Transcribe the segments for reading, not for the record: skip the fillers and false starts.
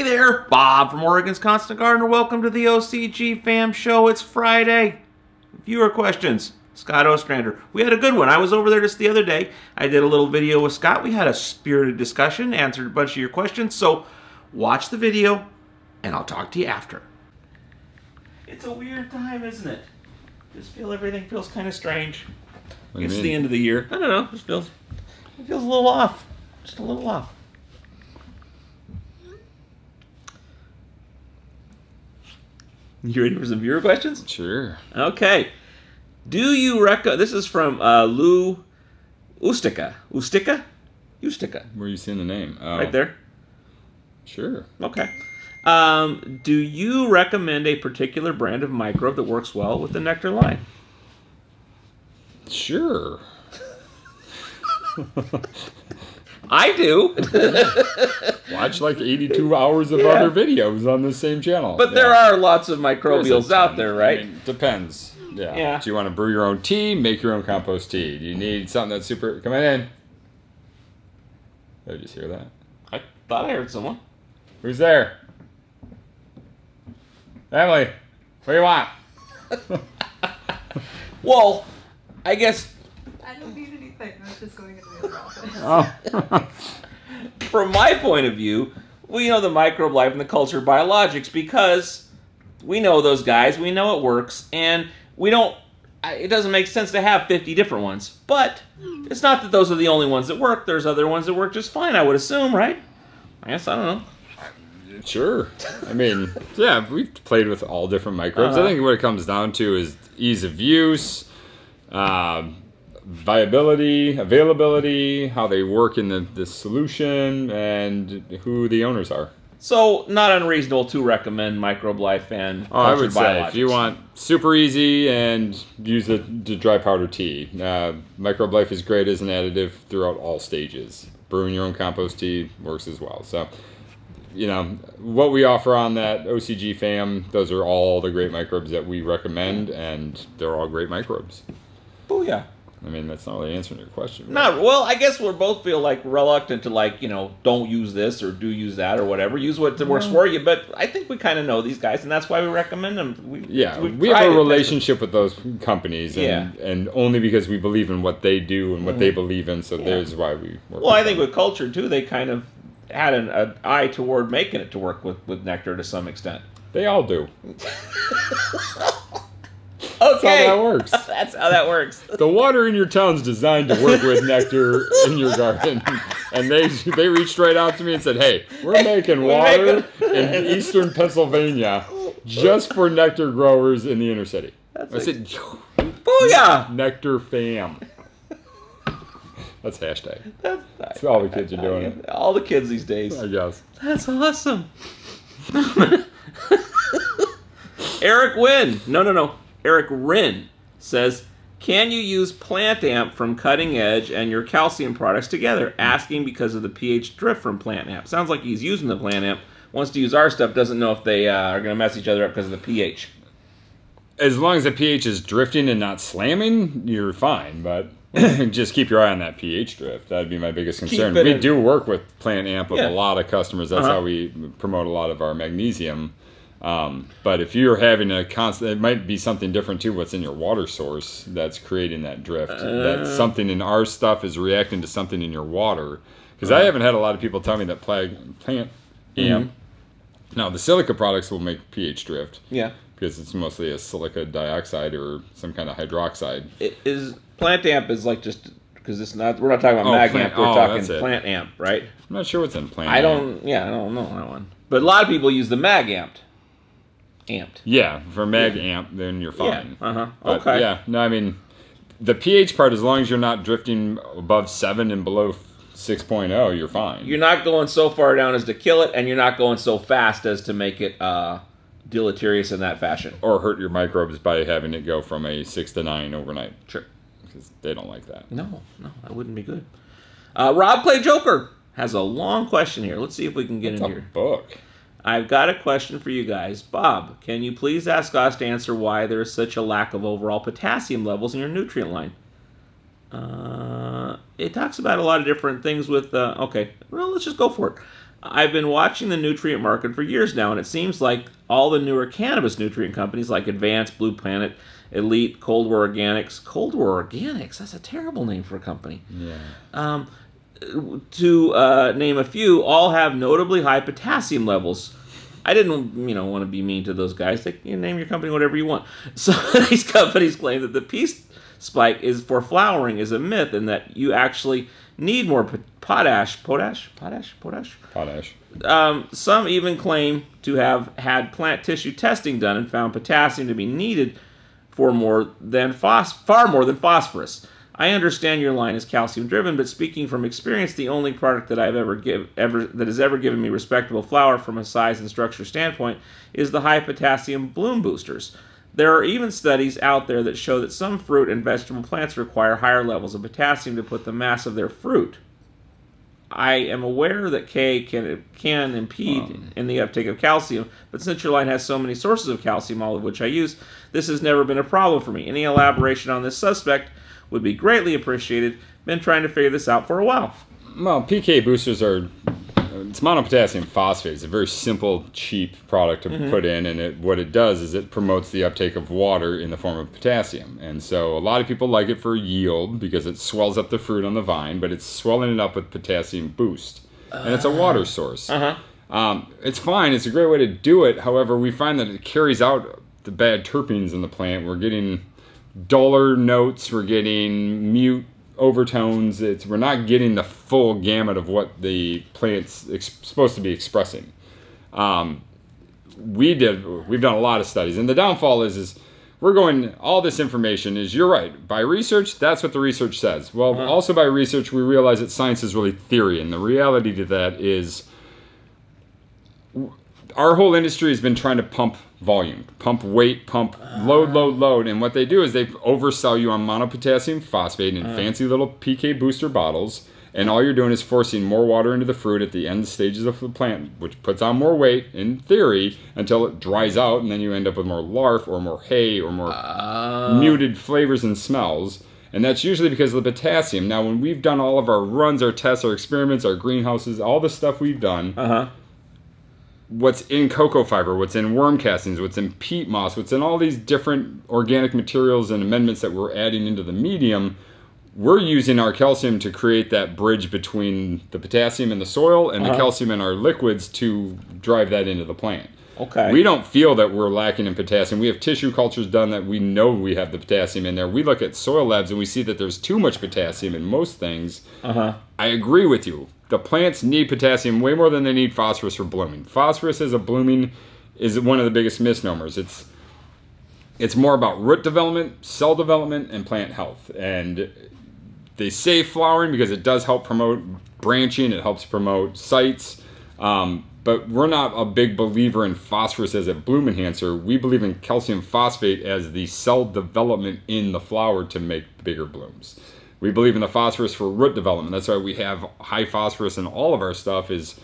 there, Bob from Oregon's Constant Gardener. Welcome to the OCG Fam Show. It's Friday. Viewer questions. Scott Ostrander. We had a good one. I was over there just the other day. I did a little video with Scott. We had a spirited discussion, answered a bunch of your questions. So watch the video, and I'll talk to you after. It's a weird time, isn't it? Everything feels kind of strange. It's the end of the year. I don't know. It feels a little off. Just a little off. You ready for some viewer questions? Sure. Okay. Do you recommend... This is from Lou Ustica. Ustica? Where are you seeing the name? Oh. Right there. Sure. Okay. Do you recommend a particular brand of microbe that works well with the nectar line? Sure. I do. Watch like 82 hours of other videos on the same channel. But there are lots of microbials out there, right? I mean, depends. Yeah. Do you want to brew your own tea? Make your own compost tea. Do you need something that's super... Come on in. Did I just hear that? I thought I heard someone. Who's there? Emily, what do you want? Well, I guess... I don't need anything. I was just going into the other office. Oh. From my point of view, we know the microbe life and the culture biologics because we know those guys, we know it works, and we don't... It doesn't make sense to have 50 different ones. But it's not that those are the only ones that work. There's other ones that work just fine, I would assume, right? I guess, I don't know. Sure. I mean, yeah, we've played with all different microbes. I think what it comes down to is ease of use, viability, availability, how they work in the solution, and who the owners are. So, not unreasonable to recommend Microbe Life and I would say if you want super easy and use the dry powder tea, Microbe Life is great as an additive throughout all stages. Brewing your own compost tea works as well. So, you know, what we offer on that OCG Fam, those are all the great microbes that we recommend, and they're all great microbes. Booyah. I mean, that's not really answering your question. Not well. I guess we both feel like reluctant to, like, you know, don't use this or do use that or whatever. Use what works for you. But I think we kind of know these guys, and that's why we recommend them. We have a relationship with those companies, and only because we believe in what they do and what they believe in. So there's why we work. Well, I think with culture too, they kind of had an eye toward making it to work with nectar to some extent. They all do. Okay. That's how that works. That's how that works. The water in your town's designed to work with nectar in your garden. And they reached right out to me and said, hey, we're making water in eastern Pennsylvania just for nectar growers in the inner city. I said, booyah! Nectar Fam. That's hashtag. That's all the kids are doing it. All the kids these days. I guess. That's awesome. Eric Wynn. No. Eric Wren says, can you use Plant Amp from Cutting Edge and your calcium products together? Asking because of the pH drift from Plant Amp. Sounds like he's using the Plant Amp. Wants to use our stuff. Doesn't know if they are going to mess each other up because of the pH. As long as the pH is drifting and not slamming, you're fine. But just keep your eye on that pH drift. That'd be my biggest concern. We do work with Plant Amp with a lot of customers. That's how we promote a lot of our magnesium. But if you're having a constant, it might be something different too. What's in your water source that's creating that drift? That something in our stuff is reacting to something in your water. Because I haven't had a lot of people tell me that Plant Amp. Now the silica products will make pH drift. Yeah. Because it's mostly a silica dioxide or some kind of hydroxide. Plant Amp is like just because it's not. We're not talking about Mag Amp. We're talking Plant Amp, right? I'm not sure what's in Plant Amp. I don't know that one. But a lot of people use the Mag Amp. Yeah, for Mag Amp, then you're fine. Yeah. Okay. Yeah, no, I mean, the pH part, as long as you're not drifting above 7 and below 6.0, you're fine. You're not going so far down as to kill it, and you're not going so fast as to make it deleterious in that fashion. Or hurt your microbes by having it go from a 6 to 9 overnight. Sure. Because they don't like that. No, that wouldn't be good. Rob Play Joker has a long question here. Let's see if we can get in here. It's a book. I've got a question for you guys. Bob, can you please ask us to answer why there is such a lack of overall potassium levels in your nutrient line? It talks about a lot of different things with... okay, well, let's just go for it. I've been watching the nutrient market for years now, and it seems like all the newer cannabis nutrient companies like Advanced, Blue Planet, Elite, Cold War Organics. Cold War Organics? That's a terrible name for a company. Yeah. To name a few, all have notably high potassium levels. I didn't, want to be mean to those guys. You name your company whatever you want. So these companies claim that the peace spike is for flowering is a myth, and that you actually need more potash. Some even claim to have had plant tissue testing done and found potassium to be needed far more than phosphorus. I understand your line is calcium driven, but speaking from experience, the only product that I've that has ever given me respectable flower from a size and structure standpoint is the high potassium bloom boosters. There are even studies out there that show that some fruit and vegetable plants require higher levels of potassium to put the mass of their fruit. I am aware that K can impede in the uptake of calcium, but since your line has so many sources of calcium, all of which I use, this has never been a problem for me. Any elaboration on this suspect would be greatly appreciated. Been trying to figure this out for a while. Well, PK boosters it's monopotassium phosphate. It's a very simple, cheap product to put in, and what it does is it promotes the uptake of water in the form of potassium. And so a lot of people like it for yield because it swells up the fruit on the vine, but it's swelling it up with potassium boost. And it's a water source. It's fine. It's a great way to do it. However, we find that it carries out the bad terpenes in the plant. We're getting duller notes. We're getting mute overtones. We're not getting the full gamut of what the plant's supposed to be expressing. We've done a lot of studies, and the downfall is we're going, all this information is, you're right, by research, that's what the research says. Well, also by research, we realize that science is really theory, and the reality to that is our whole industry has been trying to pump volume, pump weight, pump load, and what they do is they oversell you on monopotassium phosphate in fancy little PK booster bottles, and all you're doing is forcing more water into the fruit at the end stages of the plant, which puts on more weight, in theory, until it dries out, and then you end up with more larf, or more hay, or more muted flavors and smells, and that's usually because of the potassium. Now, when we've done all of our runs, our tests, our experiments, our greenhouses, all the stuff we've done, what's in cocoa fiber, what's in worm castings, what's in peat moss, what's in all these different organic materials and amendments that we're adding into the medium, we're using our calcium to create that bridge between the potassium in the soil and the calcium in our liquids to drive that into the plant. Okay. We don't feel that we're lacking in potassium. We have tissue cultures done that we know we have the potassium in there. We look at soil labs and we see that there's too much potassium in most things. I agree with you. The plants need potassium way more than they need phosphorus for blooming. Phosphorus as a blooming is one of the biggest misnomers. It's more about root development, cell development, and plant health. And they say flowering because it does help promote branching. It helps promote sites. But we're not a big believer in phosphorus as a bloom enhancer. We believe in calcium phosphate as the cell development in the flower to make bigger blooms. We believe in the phosphorus for root development. That's why we have high phosphorus in all of our stuff. Is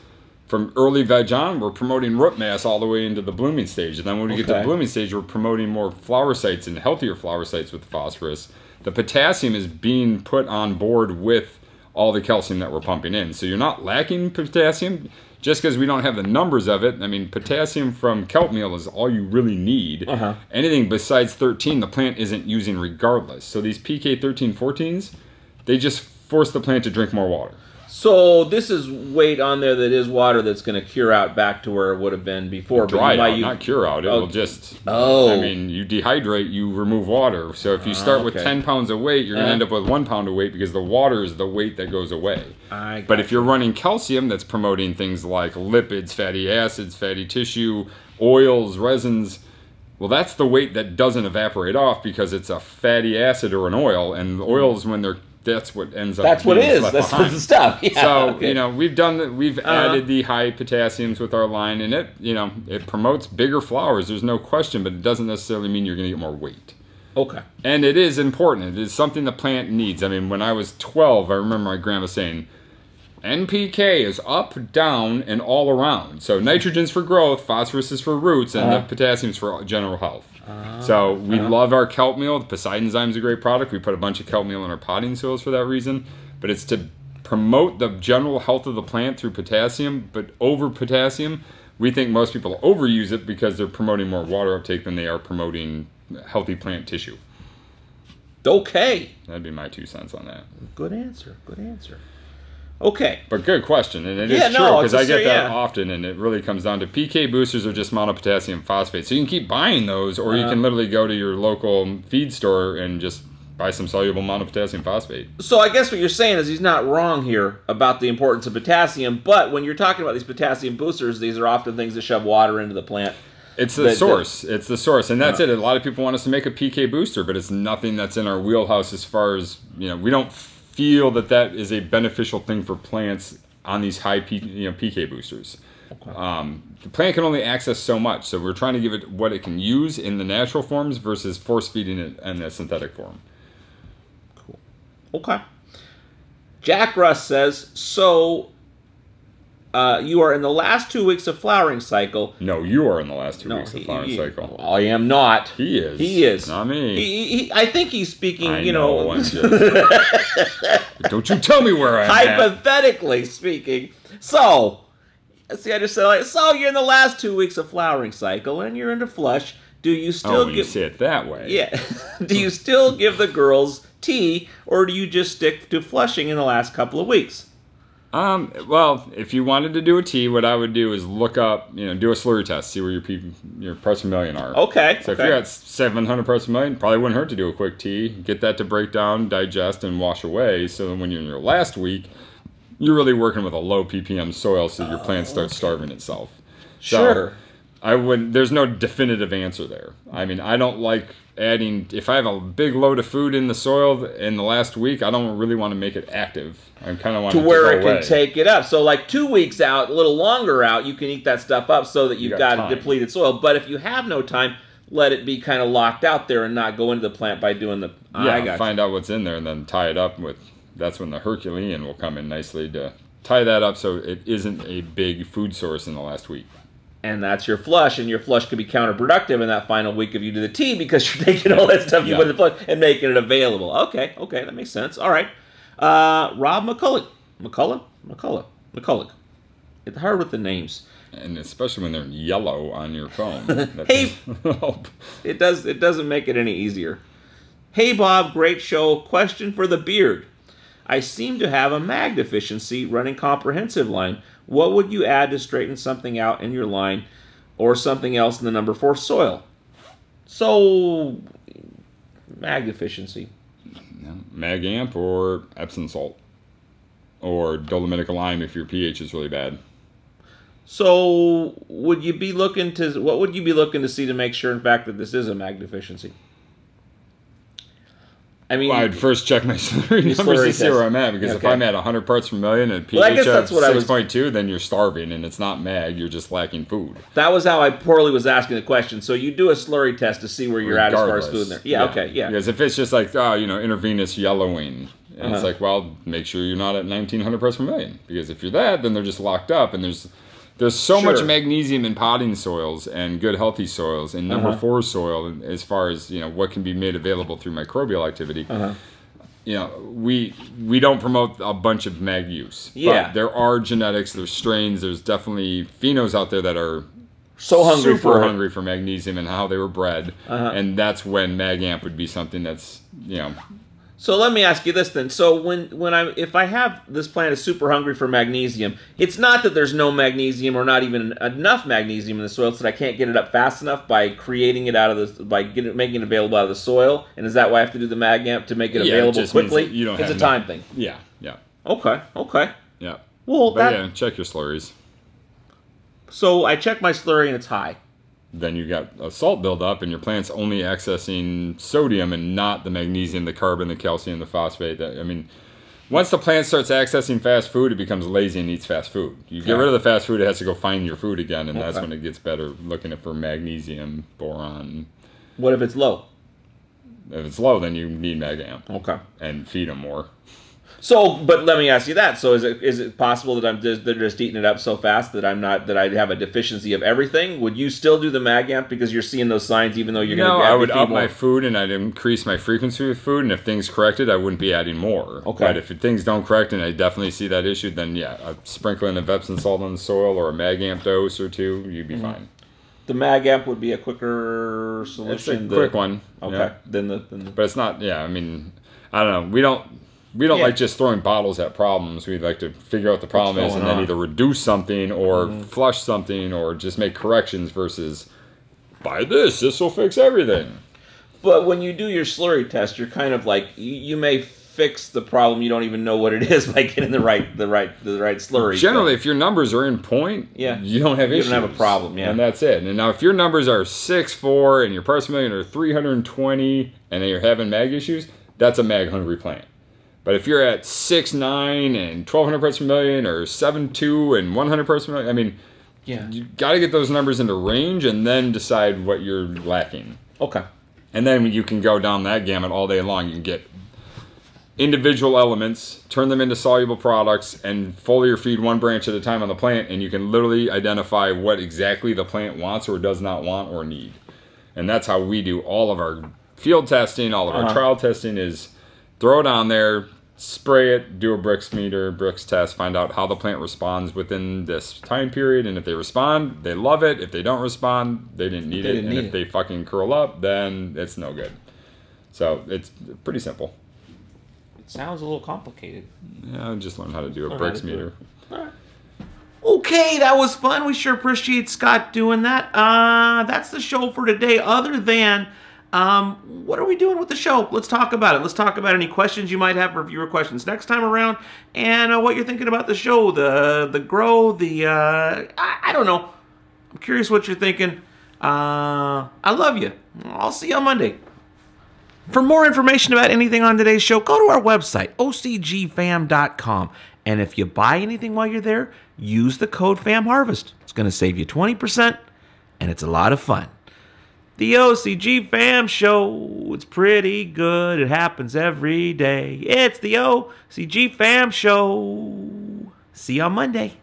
from early veg on, we're promoting root mass all the way into the blooming stage. And then when we get to the blooming stage, we're promoting more flower sites and healthier flower sites with phosphorus. The potassium is being put on board with all the calcium that we're pumping in. So you're not lacking potassium just because we don't have the numbers of it. I mean, potassium from kelp meal is all you really need. Anything besides 13, the plant isn't using regardless. So these PK 13, 14s, they just force the plant to drink more water. So this is weight on there that is water that's going to cure out back to where it would have been before. Dry out, not cure out. It will just... I mean, you dehydrate, you remove water. So if you start with 10 pounds of weight, you're going to end up with 1 pound of weight because the water is the weight that goes away. But if you're running calcium, that's promoting things like lipids, fatty acids, fatty tissue, oils, resins, well, that's the weight that doesn't evaporate off because it's a fatty acid or an oil. And the oils, when they're... That's what ends up. That's what it is. That's the stuff. Yeah, so you know, we've done. We've added the high potassiums with our line, and it promotes bigger flowers. There's no question, but it doesn't necessarily mean you're going to get more weight. Okay. And it is important. It is something the plant needs. I mean, when I was 12, I remember my grandma saying, NPK is up, down, and all around. So nitrogen's for growth, phosphorus is for roots, and the potassium's for general health. So we love our kelp meal. The Poseidon enzyme is a great product. We put a bunch of kelp meal in our potting soils for that reason. But it's to promote the general health of the plant through potassium, but over potassium, we think most people overuse it because they're promoting more water uptake than they are promoting healthy plant tissue. Okay. That'd be my 2 cents on that. Good answer. Good answer. Okay. But good question, and it is true, because I get that often, and it really comes down to PK boosters are just monopotassium phosphate. So you can keep buying those, or you can literally go to your local feed store and just buy some soluble monopotassium phosphate. So I guess what you're saying is he's not wrong here about the importance of potassium, but when you're talking about these potassium boosters, these are often things that shove water into the plant. It's the source. It's the source, and that's it. A lot of people want us to make a PK booster, but it's nothing that's in our wheelhouse as far as, we don't feel that that is a beneficial thing for plants on these high PK boosters. Okay. The plant can only access so much, so we're trying to give it what it can use in the natural forms versus force feeding it in the synthetic form. Cool. Okay. Jack Russ says, so you are in the last 2 weeks of flowering cycle. No, you are in the last 2 weeks of flowering cycle. I am not. He is. He is. Not me. I think he's speaking, I know. Don't you tell me where I'm hypothetically speaking. So, see, I just said, like, so you're in the last 2 weeks of flowering cycle and you're into flush. Do you still you say it that way. Yeah. Do you still give the girls tea, or do you just stick to flushing in the last couple of weeks? Well, if you wanted to do a tea, what I would do is look up, do a slurry test, see where your parts per million are. Okay. So if you're at 700 parts per million, probably wouldn't hurt to do a quick tea, get that to break down, digest, and wash away. So then when you're in your last week, you're really working with a low ppm soil, so your plant starts starving itself. Sure. So there's no definitive answer there. I mean, I don't like adding, if I have a big load of food in the soil in the last week, I don't really want to make it active. I kind of want to where it can take it up. So like 2 weeks out, a little longer out, you can eat that stuff up so that you've got depleted soil. But if you have no time, let it be kind of locked out there and not go into the plant by doing the... find out what's in there and then tie it up with... That's when the Herculean will come in nicely to tie that up so it isn't a big food source in the last week. And that's your flush, and your flush could be counterproductive in that final week if you do the tea because you're taking all that stuff you put in the flush and making it available. Okay, that makes sense. All right. Rob McCulloch. It's hard with the names. And especially when they're yellow on your phone. Hey, it doesn't make it any easier. Hey, Bob, great show. Question for the beard. I seem to have a mag deficiency running comprehensive line. What would you add to straighten something out in your line or something else in the number 4 soil? So, mag deficiency. Mag amp or Epsom salt. Or dolomitic lime if your pH is really bad. So, what would you be looking to see to make sure, in fact, that this is a mag deficiency? I mean, I'd first check my slurry numbers to see where I'm at, because if I'm at 100 parts per million and pH of 6.2, then you're starving and it's not mag, you're just lacking food. That was how I poorly was asking the question. So you do a slurry test to see where you're at as far as food in there. Yeah, okay. Because if it's just like, intravenous yellowing, and it's like, well, make sure you're not at 1900 parts per million, because if you're that, then they're just locked up, and there's so much magnesium in potting soils and good healthy soils and number 4 soil as far as what can be made available through microbial activity. We don't promote a bunch of mag use. Yeah. But there are genetics, there's strains, there's definitely phenos out there that are hungry for magnesium and how they were bred. And that's when mag amp would be something that's So let me ask you this then. So if I have this plant is super hungry for magnesium, it's not that there's no magnesium or not even enough magnesium in the soil, so that I can't get it up fast enough by creating it out of the making it available out of the soil. And is that why I have to do the mag amp to make it available quickly? It's a time thing. Yeah. Okay. Yeah. Well, check your slurries. So I check my slurry and it's high. Then you got a salt buildup, and your plant's only accessing sodium and not the magnesium, the carbon, the calcium, the phosphate. Once the plant starts accessing fast food, it becomes lazy and eats fast food. You get rid of the fast food, it has to go find your food again, and that's when it gets better, looking for magnesium, boron. What if it's low? If it's low, then you need mag amp. Okay. And feed them more. So, but let me ask you that. So, is it possible that they're just eating it up so fast that I have a deficiency of everything? Would you still do the mag amp because you're seeing those signs, even though you're going to? No, I would up my food and I'd increase my frequency with food. And if things corrected, I wouldn't be adding more. Okay. But if things don't correct and I definitely see that issue, then yeah, I'd sprinkle in a Epsom salt on the soil or a mag amp dose or two. You'd be fine. The mag amp would be a quicker solution. It's a quick one. Okay. Yeah. Then the. But it's not. Yeah, I mean, I don't know. We don't like just throwing bottles at problems. We like to figure out the problem is and then either reduce something or flush something or just make corrections versus buy this. This will fix everything. But when you do your slurry test, you're kind of like you may fix the problem. You don't even know what it is by getting the right slurry. Generally, if your numbers are in point, you don't have issues. You don't have a problem. Yeah, and that's it. And now if your numbers are 6'4" and your parts per million are 320 and then you're having mag issues, that's a mag hungry plant. But if you're at 6'9" and 1,200 parts per million or 7'2" and 100 parts per million, I mean, you got to get those numbers into range and then decide what you're lacking. Okay. And then you can go down that gamut all day long. You can get individual elements, turn them into soluble products, and foliar feed one branch at a time on the plant, and you can literally identify what exactly the plant wants or does not want or need. And that's how we do all of our field testing, all of our trial testing is throw it on there, spray it, do a Brix test, find out how the plant responds within this time period. And if they respond, they love it. If they don't respond, they didn't need it. And if they fucking curl up, then it's no good. So it's pretty simple. It sounds a little complicated. Yeah, just learn how to do a Brix meter. All right. Okay, that was fun. We sure appreciate Scott doing that. That's the show for today. Other than... what are we doing with the show? Let's talk about it. Let's talk about any questions you might have for viewer questions next time around, and what you're thinking about the show, the grow, I don't know. I'm curious what you're thinking. I love you. I'll see you on Monday. For more information about anything on today's show, go to our website, OCGFAM.com. And if you buy anything while you're there, use the code FAMHARVEST. It's going to save you 20%, and it's a lot of fun. The OCG Fam Show, it's pretty good. It happens every day. It's the OCG Fam Show. See you on Monday.